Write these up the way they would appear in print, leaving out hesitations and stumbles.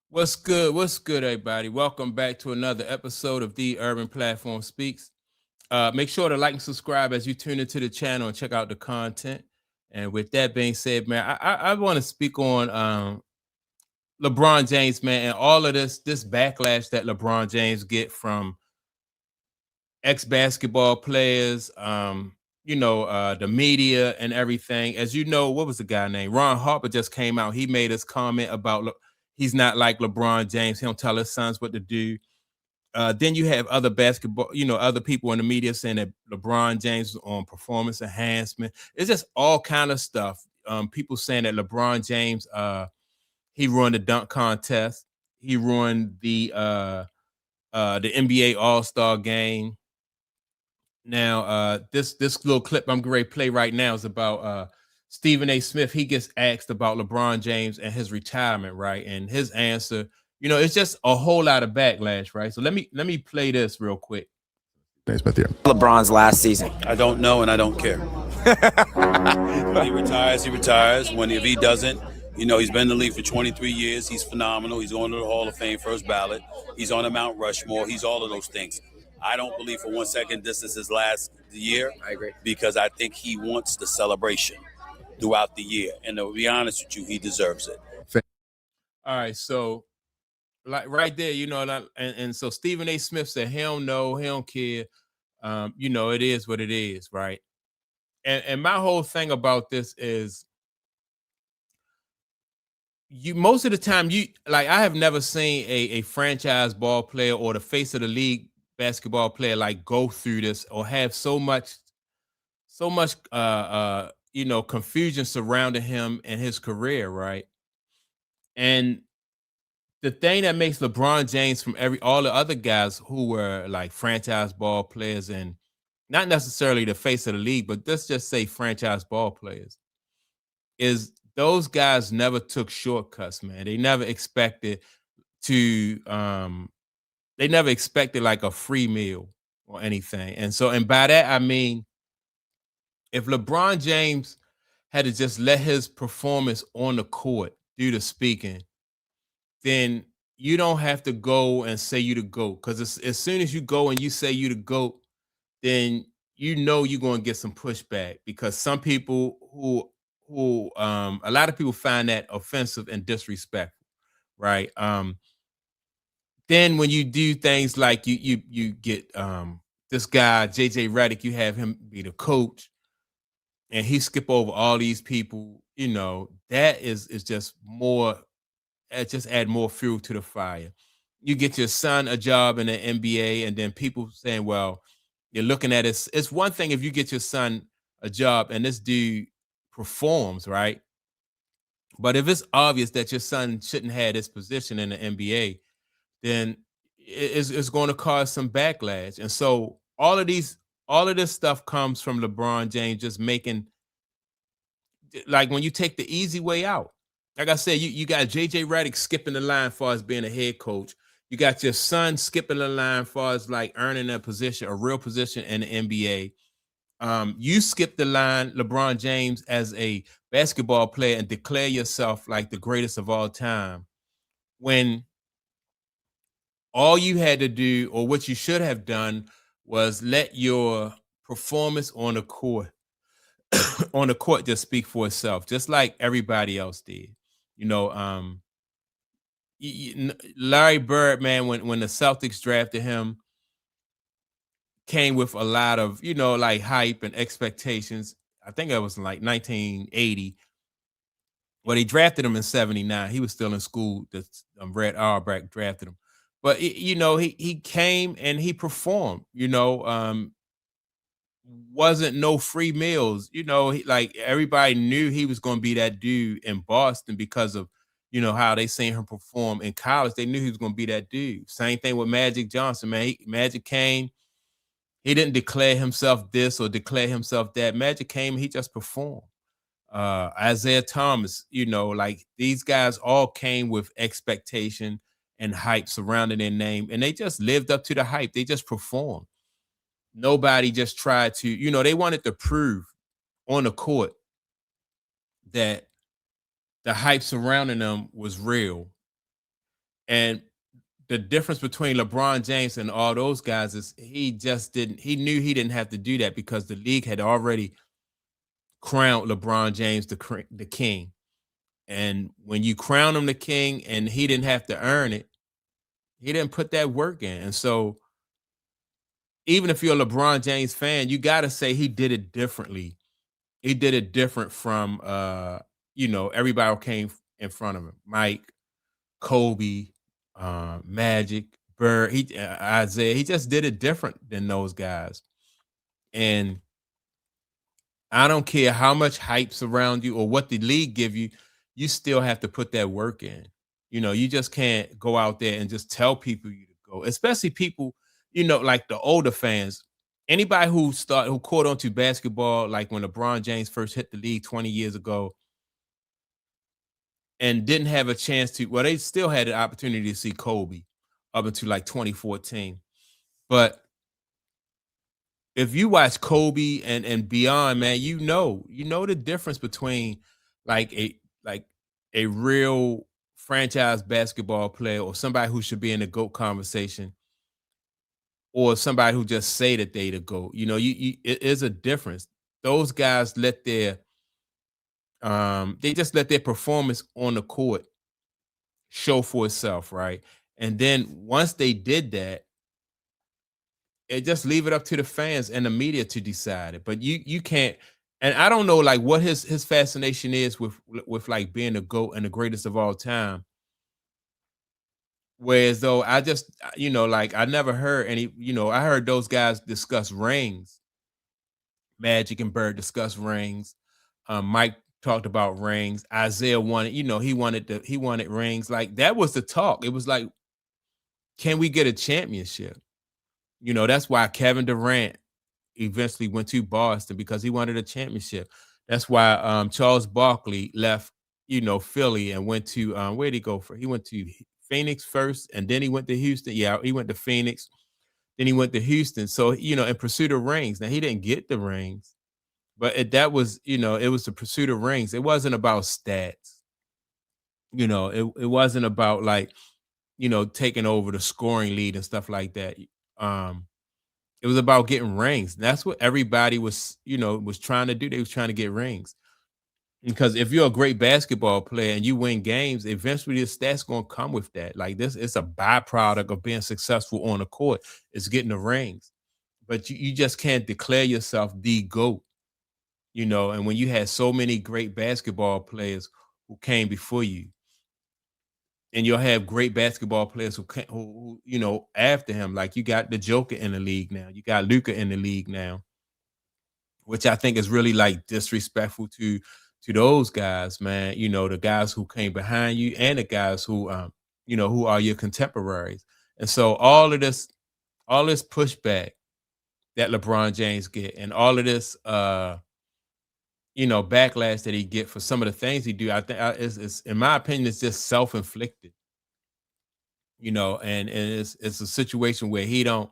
What's good? What's good, everybody? Welcome back to another episode of The Urban Platform Speaks. Make sure to like and subscribe as you tune into the channel and check out the content. And with that being said, man, I want to speak on LeBron James, man, and all of this backlash that LeBron James get from ex-basketball players, the media and everything. As you know, what was the guy named? Ron Harper just came out. He made his comment about he's not like LeBron James. He don't tell his sons what to do. Then you have other basketball, other people in the media saying that LeBron James is on performance enhancement. It's just all kind of stuff. People saying that LeBron James, he ruined the dunk contest. He ruined the NBA All-Star game. Now, this little clip I'm going to play right now is about Stephen A. Smith. He gets asked about LeBron James and his retirement, right? And his answer, it's just a whole lot of backlash, right? So let me play this real quick. Smith here. LeBron's last season. I don't know and I don't care. When he retires, he retires. If he doesn't, he's been in the league for 23 years. He's phenomenal. He's going to the Hall of Fame, first ballot. He's on the Mount Rushmore. He's all of those things. I don't believe for 1 second this is his last year. I agree. Because I think he wants the celebration throughout the year. And to be honest with you, he deserves it. All right, so like right there, and so Stephen A. Smith said he don't know, he don't care. It is what it is, right? And my whole thing about this is most of the time I have never seen a franchise ball player or the face of the league basketball player like go through this or have so much confusion surrounding him and his career, right? And the thing that makes LeBron James from all the other guys who were like franchise ball players and not necessarily the face of the league, but let's just say franchise ball players, is those guys never took shortcuts, man. They never expected like a free meal or anything. And by that, I mean, if LeBron James had to just let his performance on the court do the speaking, then you don't have to go and say you the GOAT. Because as soon as you go and you say you the GOAT, then you're going to get some pushback, because some people a lot of people find that offensive and disrespectful, right? Then when you do things like you get this guy JJ Redick, you have him be the coach, and he skip over all these people. That is just more. Just add more fuel to the fire. You get your son a job in the NBA, and then people saying, "Well, you're looking at it." It's one thing if you get your son a job and this dude performs, right? But if it's obvious that your son shouldn't have this position in the NBA, then it's going to cause some backlash. And so all of this stuff comes from LeBron James just making, like, when you take the easy way out. Like I said, you got JJ Redick skipping the line as far as being a head coach. You got your son skipping the line as far as like earning a real position in the NBA. You skip the line, LeBron James, as a basketball player and declare yourself like the greatest of all time, when all you had to do, or what you should have done, was let your performance on the court just speak for itself, just like everybody else did. Larry Bird, man, when the Celtics drafted him, came with a lot of, like hype and expectations. I think it was in like 1980. Well, they drafted him in 79. He was still in school. Red Auerbach drafted him. But, he came and he performed, wasn't no free meals. Like everybody knew he was going to be that dude in Boston because of, how they seen him perform in college. They knew he was going to be that dude. Same thing with Magic Johnson, man. Magic came. He didn't declare himself this or declare himself that. Magic came, he just performed. Isaiah Thomas, like these guys all came with expectation and hype surrounding their name, and they just lived up to the hype. They just performed. Nobody just tried to, they wanted to prove on the court that the hype surrounding them was real. And the difference between LeBron James and all those guys is he just didn't. He knew he didn't have to do that because the league had already crowned LeBron James the king. And when you crown him the king, and he didn't have to earn it, he didn't put that work in. And so, even if you're a LeBron James fan, you got to say he did it differently. He did it different from everybody who came in front of him. Mike, Kobe, Magic, Bird, Isaiah. He just did it different than those guys. And I don't care how much hype's around you or what the league give you, you still have to put that work in. You just can't go out there and just tell people you to go, especially people, like the older fans. Anybody who caught on to basketball, like when LeBron James first hit the league 20 years ago and didn't have a chance to, well, they still had an opportunity to see Kobe up until like 2014. But if you watch Kobe and beyond, man, you know the difference between like a real franchise basketball player or somebody who should be in the GOAT conversation or somebody who just say that they the GOAT. It is a difference. Those guys they just let their performance on the court show for itself, right? And then once they did that, it just leave it up to the fans and the media to decide it. But you can't. And I don't know like what his fascination is with like being the GOAT and the greatest of all time. Whereas though I just like I never heard any, I heard those guys discuss rings. Magic and Bird discuss rings. Mike talked about rings. Isaiah wanted, he wanted rings. Like that was the talk. It was like, can we get a championship? That's why Kevin Durant eventually went to Boston because he wanted a championship. That's why Charles Barkley left, Philly and went to where did he go for? He went to Phoenix first, and then he went to Houston. Yeah, he went to Phoenix, then he went to Houston. So in pursuit of rings. Now he didn't get the rings, but that was it was the pursuit of rings. It wasn't about stats. It wasn't about like taking over the scoring lead and stuff like that. Um, it was about getting rings. That's what everybody was trying to do. They was trying to get rings. Because if you're a great basketball player and you win games, eventually the stats gonna come with that. Like this, it's a byproduct of being successful on the court. It's getting the rings. But you just can't declare yourself the GOAT, and when you had so many great basketball players who came before you, and you'll have great basketball players who after him. Like you got the Joker in the league now. You got Luca in the league now, which I think is really like disrespectful to those guys, man. The guys who came behind you and the guys who are your contemporaries. And so all this pushback that LeBron James get and all of this backlash that he get for some of the things he do, I think is in my opinion, it's just self-inflicted. And it's a situation where you don't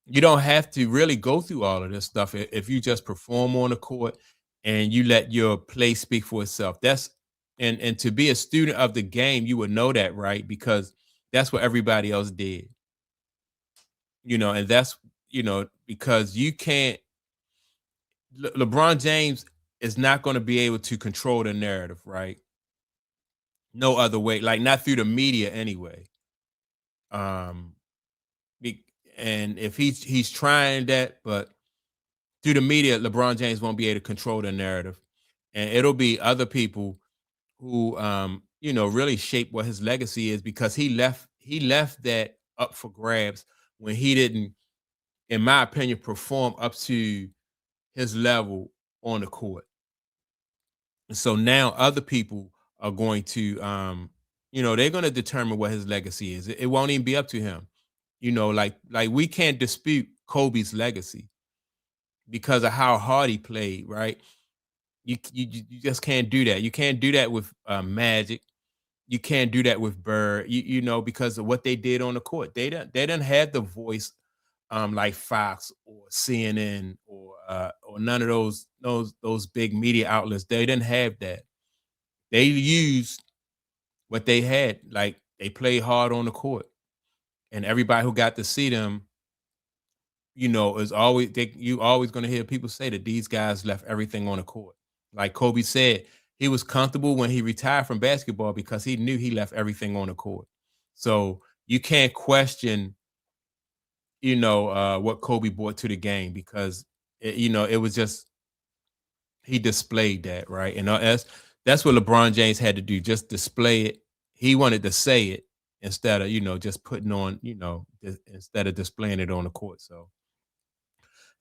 have to really go through all of this stuff if you just perform on the court and you let your play speak for itself. And to be a student of the game, you would know that, right? Because that's what everybody else did. And that's because you can't. LeBron James is not going to be able to control the narrative, right? No other way, like not through the media anyway. Um, and if he's trying that, but through the media, LeBron James won't be able to control the narrative, and it'll be other people who really shape what his legacy is because he left that up for grabs when he didn't, in my opinion, perform up to his level on the court. And so now other people are going to they're going to determine what his legacy is. It won't even be up to him. Like we can't dispute Kobe's legacy because of how hard he played, right? You just can't do that. You can't do that with Magic. You can't do that with Bird. Because of what they did on the court. They didn't have the voice like Fox or CNN or none of those big media outlets. They didn't have that. They used what they had. Like They played hard on the court, and everybody who got to see them, is always you always going to hear people say that these guys left everything on the court. Like Kobe said, he was comfortable when he retired from basketball because he knew he left everything on the court. So you can't question, what Kobe brought to the game because it was just he displayed that, right? And that's what LeBron James had to do, just display it. He wanted to say it instead of just putting on, instead of displaying it on the court. So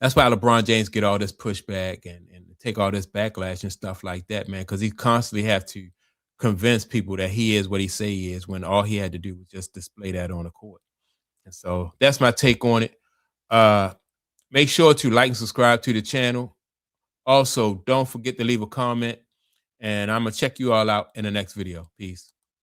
that's why LeBron James get all this pushback and take all this backlash and stuff like that, man, because he constantly have to convince people that he is what he say he is when all he had to do was just display that on the court. And so that's my take on it. Make sure to like and subscribe to the channel. Also, don't forget to leave a comment, and I'm going to check you all out in the next video. Peace.